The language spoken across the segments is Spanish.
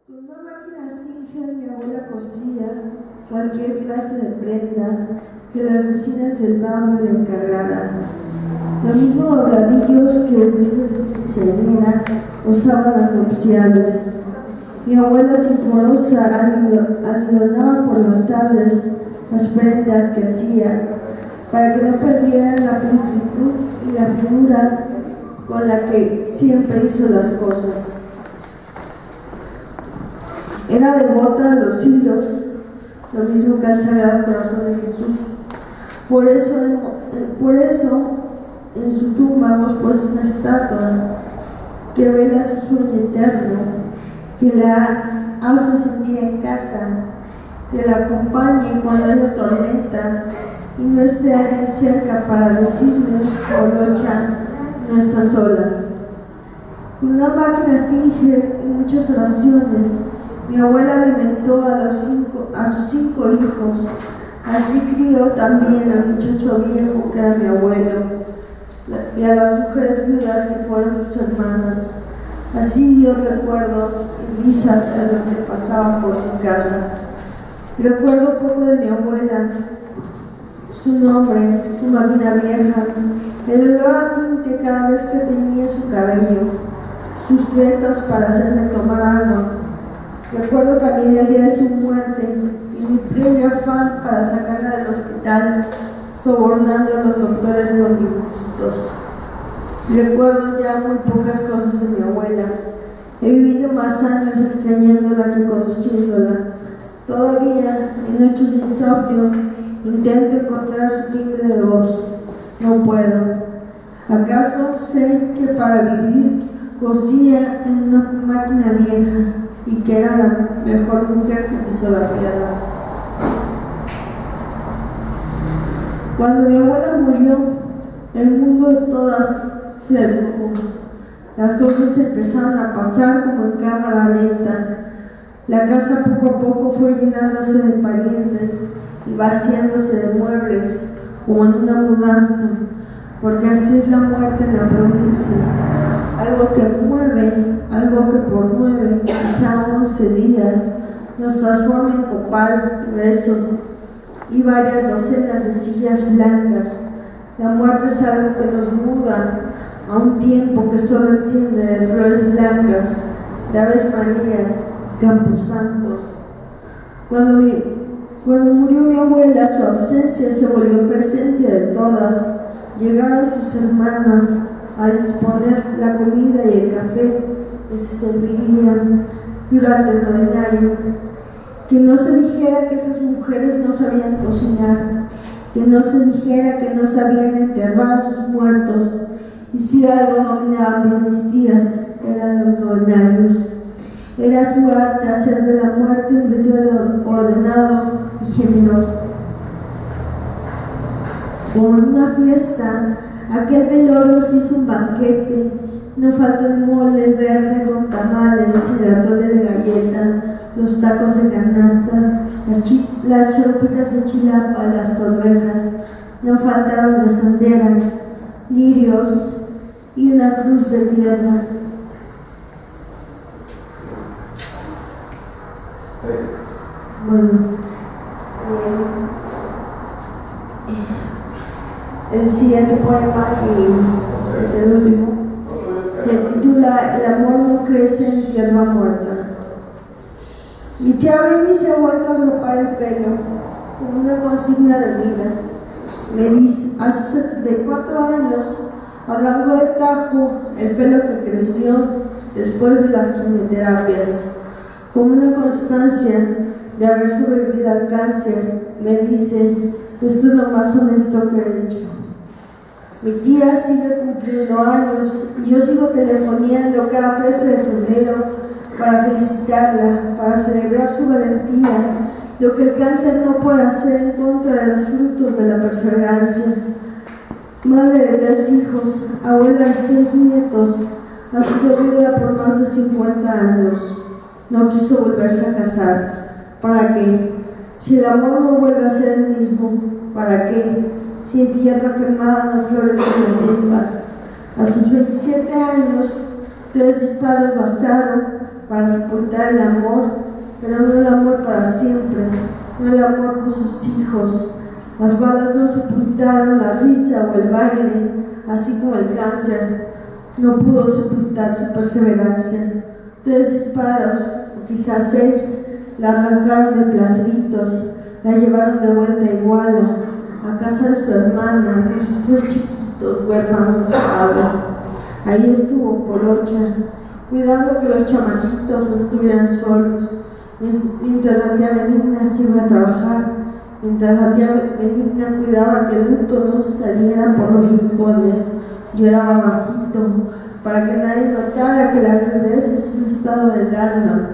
Con una máquina Singer mi abuela cosía cualquier clase de prenda que las vecinas del barrio le encargaran. Los mismos dobladillos que vestidos de quinceañera usaban las nupciales. Mi abuela sinforosa almidonaba por las tardes las prendas que hacía para que no perdieran la pulcritud y la figura con la que siempre hizo las cosas. Era devota de los hilos, lo mismo que al Sagrado Corazón de Jesús. Por eso en su tumba hemos puesto una estatua que vela su sueño eterno, que la hace sentir en casa, que la acompañe cuando haya tormenta y no esté alguien cerca para decirle: Olocha, no está sola. Con una máquina Singer y muchas oraciones, mi abuela alimentó a sus 5 hijos. Así crió también al muchacho viejo que era mi abuelo y a las mujeres viudas que fueron sus hermanas. Así dio recuerdos y risas a los que pasaban por su casa. Recuerdo poco de mi abuela, su nombre, su máquina vieja, el olor a tinte cada vez que teñía su cabello, sus tretas para hacerme tomar agua. Recuerdo también el día de su muerte y mi previo afán para sacarla del hospital, sobornando a los doctores con dibujitos. Recuerdo ya muy pocas cosas de mi abuela. He vivido más años extrañándola que conociéndola. Todavía, en noches de insomnio, intento encontrar su timbre de voz. No puedo. ¿Acaso sé que para vivir cosía en una máquina vieja y que era la mejor mujer que pisó la tierra? Cuando mi abuela murió, el mundo de todas se detuvo. Las cosas empezaron a pasar como en cámara lenta. La casa poco a poco fue llenándose de parientes y vaciándose de muebles, como en una mudanza, porque así es la muerte en la provincia. Algo que mueve, algo que por 9, quizá 11 días, nos transforma en copal, besos y varias docenas de sillas blancas. La muerte es algo que nos muda a un tiempo que solo entiende de flores blancas, de aves marías, camposantos. Cuando murió mi abuela, su ausencia se volvió presencia de todas. Llegaron sus hermanas a disponer la comida y el café que se servirían durante el novenario. Que no se dijera que esas mujeres no sabían cocinar, que no se dijera que no sabían enterrar a sus muertos, y si algo dominaban bien mis tías, eran los novenarios. Era su arte hacer de la muerte un ritual ordenado y generoso. Como en una fiesta, aquel velorio se hizo un banquete. No faltó el mole verde con tamales y el atole de galleta, los tacos de canasta, las charopitas de chilapa, las torrejas. No faltaron las sanderas, lirios y una cruz de tierra. Bueno, el siguiente poema, que es el último, se titula El amor no crece en tierra muerta. Mi tía Benny se ha vuelto a ropar el pelo con una consigna de vida. Me dice, a sus 74 años, hablando de tajo, el pelo que creció después de las quimioterapias, con una constancia de haber sobrevivido al cáncer, me dice, esto es lo más honesto que he hecho. Mi tía sigue cumpliendo años y yo sigo telefoneando cada 13 de febrero para felicitarla, para celebrar su valentía, lo que el cáncer no puede hacer en contra de los frutos de la perseverancia. Madre de 3 hijos, abuela de 6 nietos, ha sido viuda por más de 50 años. No quiso volverse a casar. ¿Para qué? Si el amor no vuelve a ser el mismo, ¿para qué? Si en tierra quemada no florecen las hierbas. A sus 27 años, 3 disparos bastaron para sepultar el amor, pero no el amor para siempre, no el amor por sus hijos. Las balas no sepultaron la risa o el baile, así como el cáncer no pudo sepultar su perseverancia. 3 disparos, o quizás 6, la arrancaron de placeritos, la llevaron de vuelta a Iguala, a casa de su hermana, con sus 3 chiquitos huérfanos de padre. Ahí estuvo Polocha, cuidando que los chamaquitos no estuvieran solos, mientras la tía Benigna se iba a trabajar, mientras la tía Benigna cuidaba que el luto no saliera por los rincones. Lloraba bajito, para que nadie notara que la viudez es un estado del alma,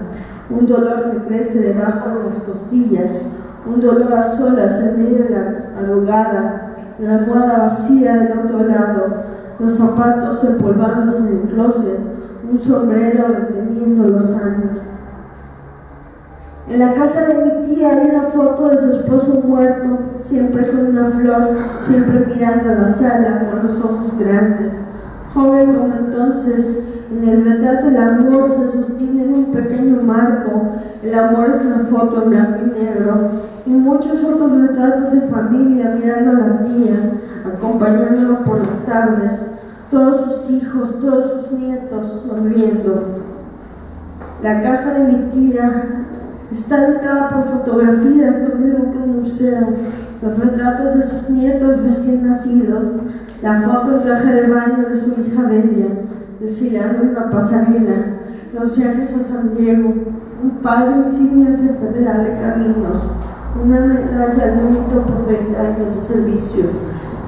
un dolor que crece debajo de las costillas, un dolor a solas en medio de la adogada, la almohada vacía del otro lado, los zapatos empolvándose en el closet, un sombrero deteniendo los años. En la casa de mi tía hay una foto de su esposo muerto, siempre con una flor, siempre mirando a la sala con los ojos grandes. Joven como entonces, en el retrato el amor se sostiene en un pequeño marco. El amor es una foto en blanco y negro, y muchos otros retratos de familia mirando a la tía, acompañándola por las tardes, todos sus hijos, todos sus nietos sonriendo. La casa de mi tía está habitada por fotografías, lo mismo que un museo, los retratos de sus nietos recién nacidos, la foto en traje de baño de su hija Bella, desfilando en una pasarela, los viajes a San Diego, un par de insignias de Federal de Caminos, una medalla al mérito por 30 años de servicio.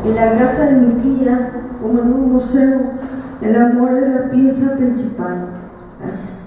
En la casa de mi tía, como en un museo, el amor es la pieza principal. Gracias.